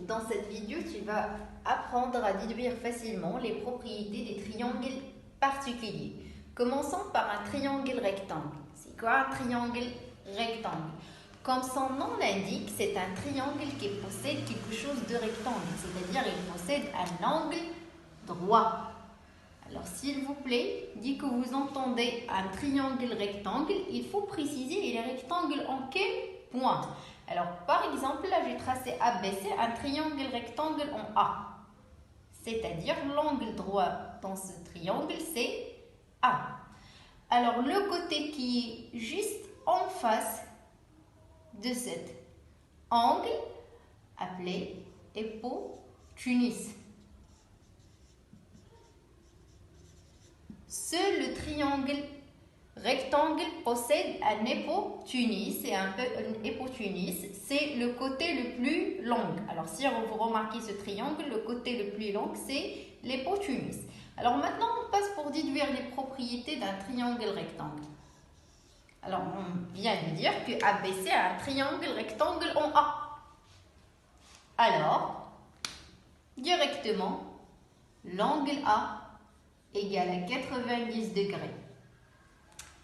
Dans cette vidéo, tu vas apprendre à déduire facilement les propriétés des triangles particuliers. Commençons par un triangle rectangle. C'est quoi un triangle rectangle? Comme son nom l'indique, c'est un triangle qui possède quelque chose de rectangle, c'est-à-dire il possède un angle droit. Alors s'il vous plaît, dès que vous entendez un triangle rectangle, il faut préciser il est rectangle en quel point. Alors par exemple, là j'ai tracé ABC, un triangle rectangle en A. C'est-à-dire l'angle droit dans ce triangle c'est A. Alors le côté qui est juste en face de cet angle, appelé hypoténuse. Seul le triangle rectangle possède un hypoténuse, c'est un peu une hypoténuse, c'est le côté le plus long. Alors si vous remarquez ce triangle, le côté le plus long c'est l'hypoténuse. Alors maintenant on passe pour déduire les propriétés d'un triangle rectangle. Alors on vient de dire que ABC a un triangle rectangle en A. Alors directement l'angle A égale à 90 degrés.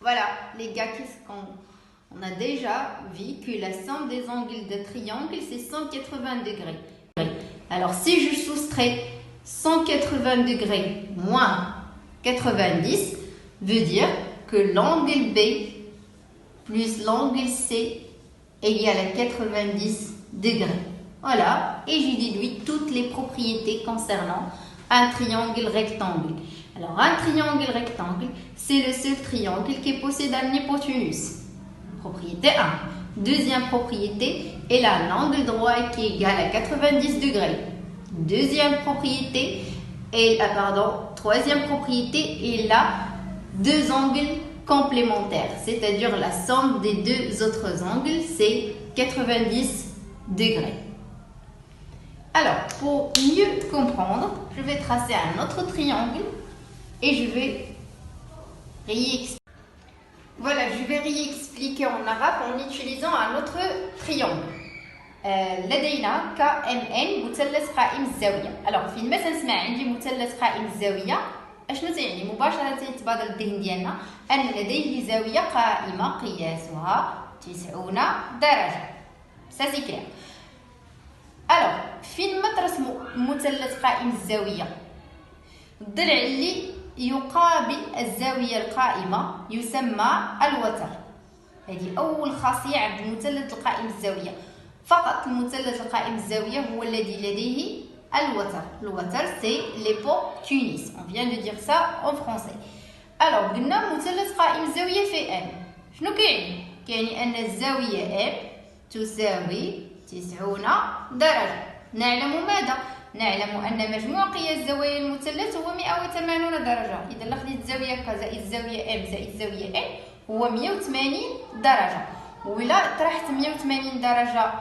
Voilà les gars, qu'est-ce qu'on a déjà vu que la somme des angles de triangle c'est 180 degrés. Alors si je soustrais 180 degrés moins 90 veut dire que l'angle B plus l'angle C égale à 90 degrés. Voilà, et j'ai déduit toutes les propriétés concernant un triangle rectangle. Alors, un triangle rectangle, c'est le seul triangle qui possède un hypoténuse. Propriété 1. Deuxième propriété, il a un angle droit qui est égal à 90 degrés. Deuxième propriété, troisième propriété, il a deux angles complémentaires, c'est-à-dire la somme des deux autres angles, c'est 90 degrés. Alors, pour mieux comprendre, je vais tracer un autre triangle et je vais réexpliquer. Voilà, je vais réexpliquer en arabe en utilisant un autre triangle. لدينا KMN مثلث قائم الزاوية. Alors فين ما تنسمع عندي مثلث قائم الزاوية اشنو تعني؟ مباشرة يتبادر الذهن ديالنا أن لديه زاوية قائمة قياسها 90 درجة. Ça c'est clair. Alors فين ما ترسموا مثلث قائم الزاوية الضلع اللي يقابل الزاوية القائمة يسمى الوتر. هذه أول خاصية عند المثلث القائم الزاوية. فقط المثلث القائم الزاوية هو الذي لديه الوتر. الوتر c'est l'hypoténuse. On vient de dire ça en français. Alors قلنا مثلث قائم الزاوية في M. شنو كيعني؟ كيعني أن الزاوية M تساوي 90 درجة. نعلم ماذا؟ نعلم أن مجموع قياس زوايا المثلث هو 180 درجة. إذا لخديت زاوية ك زائد زاوية M زائد زاوية N هو 180 درجة. وإلا طرحت 180 درجة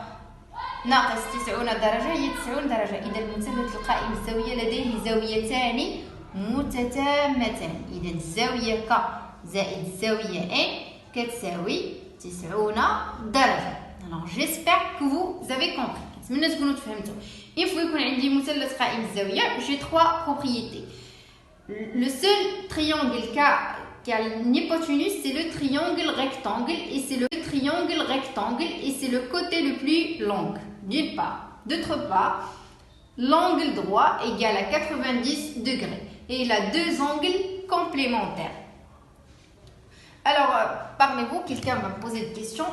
ناقص 90 درجة هي 90 درجة. إذا المثلث القائم الزاوية لديه زاويتان متتامتان. إذا الزاوية ك زائد الزاوية N كتساوي 90 درجة. Alors j'espère que vous avez compris. نتمنى تكونوا تفهمتوا. Il faut يكون عندي مثلث قائم الزاوية, j'ai trois propriétés. Le seul triangle qui a une hypoténuse, c'est le triangle rectangle et c'est le côté le plus long, d'une part. D'autre part, l'angle droit égale à 90 degrés et il a deux angles complémentaires. Alors, parmi vous, quelqu'un va me poser une question.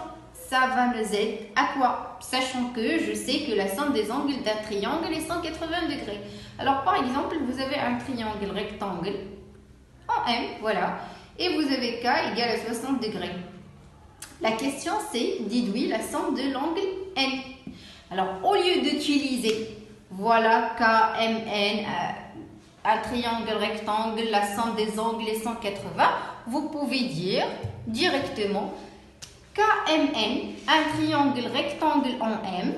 Ça va nous aider à quoi? Sachant que je sais que la somme des angles d'un triangle est 180 degrés. Alors par exemple, vous avez un triangle rectangle en M, voilà, et vous avez K égale à 60 degrés. La question c'est déduire la somme de l'angle N. Alors au lieu d'utiliser, voilà KMN, un triangle rectangle, la somme des angles est 180, vous pouvez dire directement KMN, un triangle rectangle en M.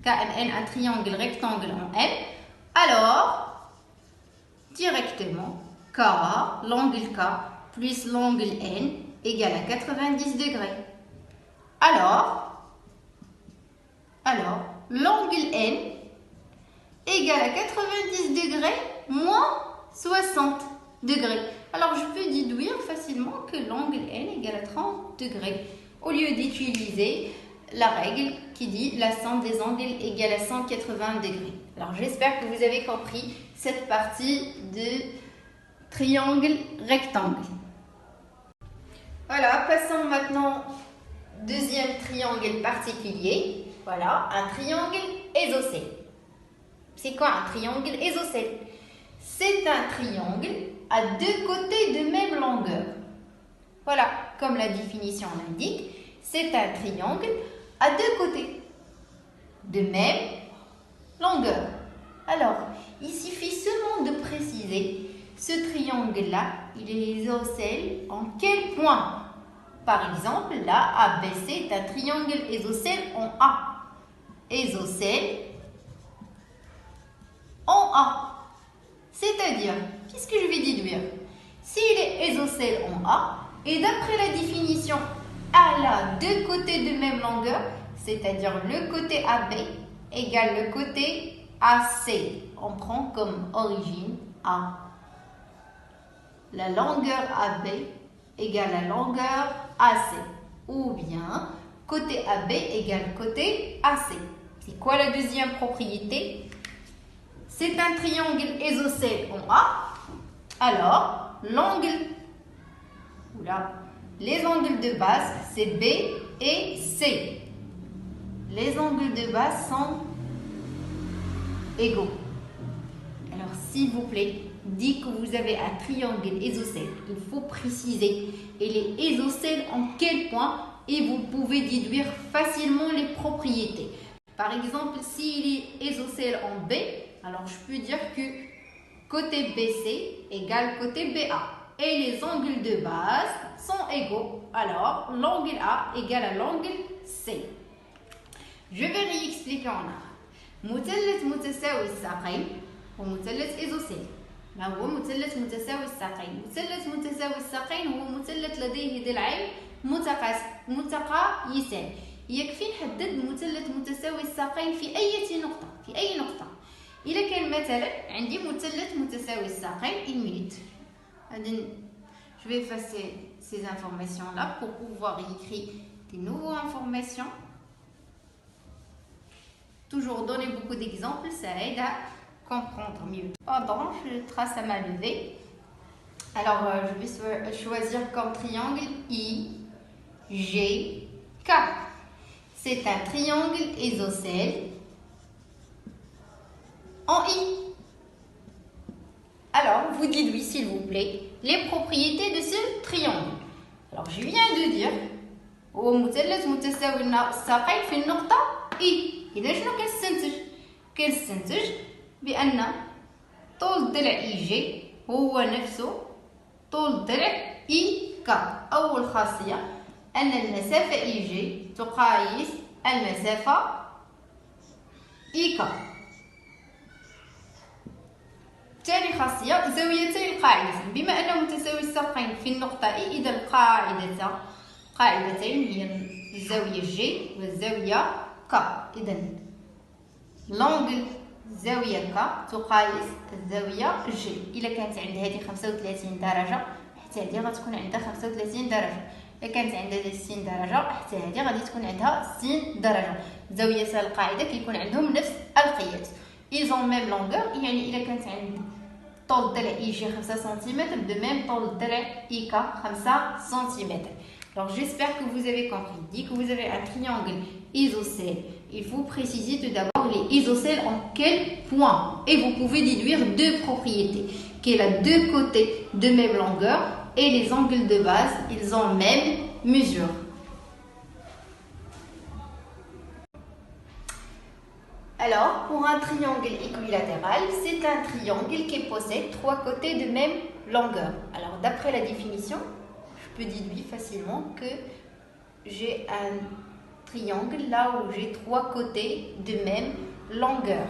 KMN, un triangle rectangle en M. Alors, directement, K, l'angle K, plus l'angle N égale à 90 degrés. Alors, Alors, l'angle N égale à 90 degrés moins 60 degrés. Alors, je peux déduire facilement que l'angle N égale à 30 degrés au lieu d'utiliser la règle qui dit la somme des angles égale à 180 degrés. Alors, j'espère que vous avez compris cette partie de triangle rectangle. Voilà, passons maintenant au deuxième triangle particulier. Voilà, un triangle isocèle. C'est quoi un triangle isocèle? C'est un triangle à deux côtés de même longueur. Voilà, comme la définition l'indique, c'est un triangle à deux côtés de même longueur. Alors, il suffit seulement de préciser ce triangle-là, il est isocèle en quel point? Par exemple, là, ABC est un triangle isocèle en A. Isocèle en A. C'est-à-dire, qu'est-ce que je vais déduire? S'il est isocèle en A, et d'après la définition, elle a deux côtés de même longueur, c'est-à-dire le côté AB égale le côté AC. On prend comme origine A. La longueur AB égale la longueur AC. Ou bien, côté AB égale côté AC. C'est quoi la deuxième propriété? C'est un triangle isocèle en A. Alors, les angles de base, c'est B et C. Les angles de base sont égaux. Alors, s'il vous plaît, dès que vous avez un triangle isocèle, il faut préciser il est isocèle en quel point et vous pouvez déduire facilement les propriétés. Par exemple, s'il est isocèle en B, alors je peux dire que côté BC égale côté BA. Et les angles de base sont égaux. Alors, l'angle A égale à l'angle C. Je vais réexpliquer en arabe. مثلث متساوي الساقين ومثلث إيزوسيل. ما هو مثلث متساوي الساقين؟ مثلث متساوي الساقين هو مثلث لديه ضلعين متقايسان. يكفي نحدد مثلث متساوي الساقين في أي نقطة. إذا كان مثلا عندي مثلث متساوي الساقين une minute. Je vais effacer ces informations-là pour pouvoir écrire des nouvelles informations. Toujours donner beaucoup d'exemples, ça aide à comprendre mieux. Pendant, je trace à ma levée. Alors, je vais choisir comme triangle IGK. C'est un triangle isocèle en I. Alors, vous dites oui, s'il vous plaît, les propriétés de ce triangle. Alors, je viens de dire هو مثلث متساوي الساقين في النقطة I. إذا شنو كنستنتج بأن طول الضلع إيجي هو نفسه طول الضلع إيK. أول خاصية أن المسافة إيجي تقايس المسافة إيK. ثاني خاصية زاويتي القاعدة. بما أنه متساوي الساقين في النقطة إي، إذا قاعدتين هي الزاوية جي والزاوية ك. إذا لونغل زاوية ك تقايس الزاوية جي. إلا كانت عند هذه 35 درجة حتى هذه غتكون عندها 35 درجة. إلا كانت عندها 60 درجة حتى هذه غادي تكون عندها 60 درجة. زاوية القاعدة كيكون عندهم نفس القياس. Ils ont même longueur. يعني إلا كانت عند طول الضلع إيجي 5 سنتيمتر de même طول الضلع إيك 5 سنتيمتر. Alors j'espère que vous avez compris. Dès que vous avez un triangle isocèle, il faut préciser tout d'abord les isocèles en quel point. Et vous pouvez déduire deux propriétés. Qu'il a deux côtés de même longueur et les angles de base, ils ont même mesure. Alors, pour un triangle équilatéral, c'est un triangle qui possède trois côtés de même longueur. Alors, d'après la définition, je peux déduire facilement que j'ai un triangle là où j'ai trois côtés de même longueur.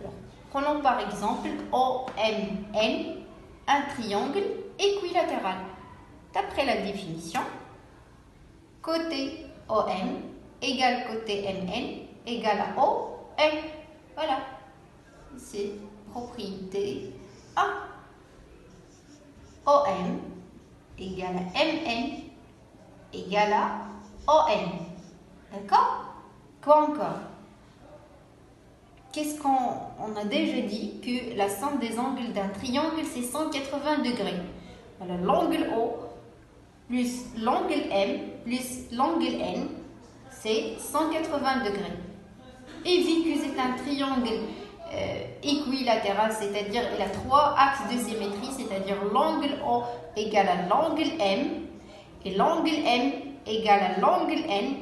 Alors, prenons par exemple OMN, un triangle équilatéral. D'après la définition, côté OM égale côté MN égale à OM. Voilà, c'est propriété A. OM égale à MN égale à OM. D'accord? Quoi encore? Qu'est-ce qu'on a déjà dit? Que la somme des angles d'un triangle, c'est 180 degrés. Voilà, l'angle O plus l'angle M plus l'angle N, c'est 180 degrés. Et vu que c'est un triangle équilatéral, c'est-à-dire il a trois axes de symétrie, c'est-à-dire l'angle O égale à l'angle M et l'angle M égale à l'angle N.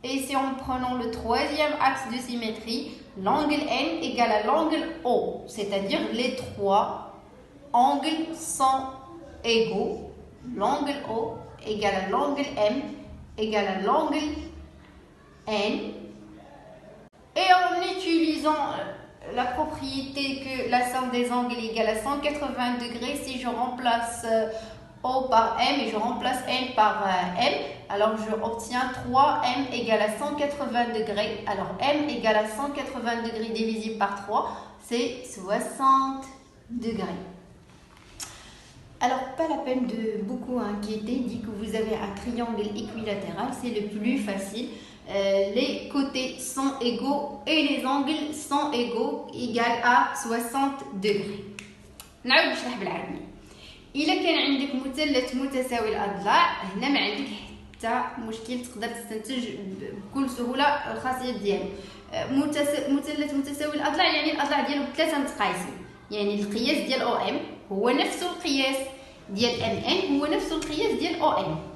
Et c'est en prenant le troisième axe de symétrie, l'angle N égale à l'angle O, c'est-à-dire les trois angles sont égaux. L'angle O égale à l'angle M égale à l'angle N. Et en utilisant la propriété que la somme des angles est égale à 180 degrés, si je remplace O par M et je remplace N par M, alors je obtiens 3M égale à 180 degrés. Alors M égale à 180 degrés divisé par 3, c'est 60 degrés. Alors, pas la peine de beaucoup inquiéter, dit que vous avez un triangle équilatéral, c'est le plus facile. Les côtés sont égaux et les angles sont égaux, égal à 60 degrés. نعود نشرح بالعربية. إلا كان عندك مثلث متساوي الأضلاع، هنا ما عندك حتى مشكل، تقدر تستنتج بكل سهولة الخاصية ديالو. مثلث متساوي الأضلاع يعني الأضلاع ديالو بثلاثة متقايسين، يعني القياس ديال OM هو نفس القياس ديال MN هو نفس القياس ديال OM.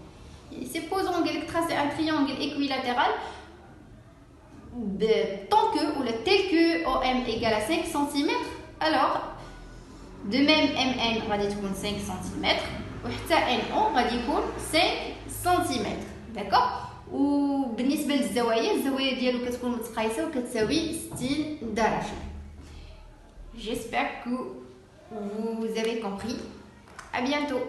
Supposons que tracer un triangle équilatéral tant que ou tel que OM égale à 5 cm, alors de même MN غادي تكون 5 cm وحتى NO غادي يكون 5 cm. d'accord. وبالنسبه للزوايا، الزوايا ديالو كتكون متقايسه وكتساوي 60 درجه. J'espère que vous avez compris. À bientôt.